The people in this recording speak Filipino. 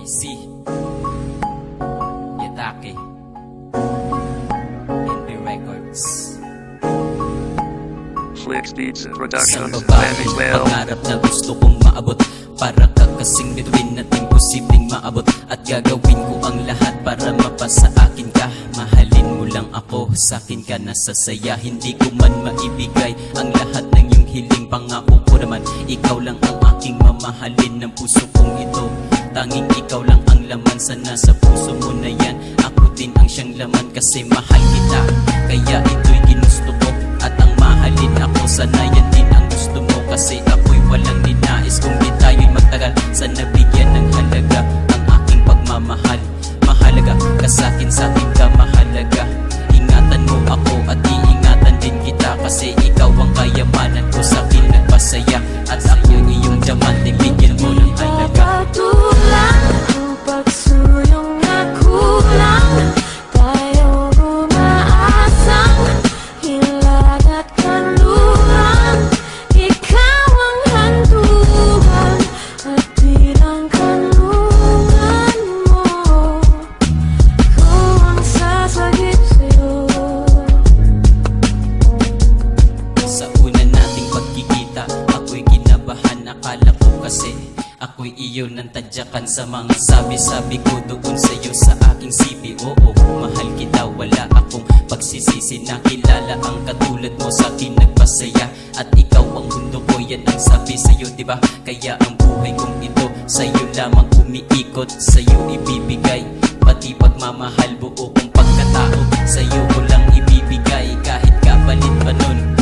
JC Yatake NB Records. Flicks Beats and Isang Productions. babaeng pangarap na gusto kong maabot, para ka kasing bituin at imposibleng maabot. At gagawin ko ang lahat para mapasa akin ka. Mahalin mo lang ako, sakin ka nasasaya. Hindi ko man maibigay ang lahat ng iyong hiling. Pangako ko naman, ikaw lang ang aking mamahalin ng puso kong ito. Tanging ikaw lang ang laman sa nasa puso mo na yan. Ako din ang siyang laman kasi mahal kita. Kaya ito'y ginusto ko at ang mahalin ako. Sana yan din ang gusto mo kasi ako'y walang ninais. Kung di tayo'y magtagal, sana bigyan ng halaga ang aking pagmamahal. Mahalaga ka sa'kin ka mahalaga. Ingatan mo ako at iingatan din kita, kasi ikaw ang kayamanan ko, sa'kin nagpasaya. At ako iyong diamante, bigyan mo ng halaga. Patulang upang suyong nakulang, tayo umaasang hilag at kanluran. Ikaw ang handugan at bilang kanlungan mo, ko ang sasagip sa'yo. Sa una nating pagkikita, ako'y kinabahan. Akala ko kasi ako'y iyo ng tadyakan. Sa mga sabi-sabi ko doon sa'yo sa aking sipi. Oo, mahal kita, wala akong pagsisisi. Nakilala ang katulad mo, sa'kin nagpasaya. At ikaw ang mundo ko, yan ang sabi sa'yo, diba? Kaya ang buhay kong ito sa'yo lamang umiikot. Sa'yo ibibigay pati pagmamahal, buo kong pagkatao. Sa'yo ko lang ibibigay kahit kapalit pa nun.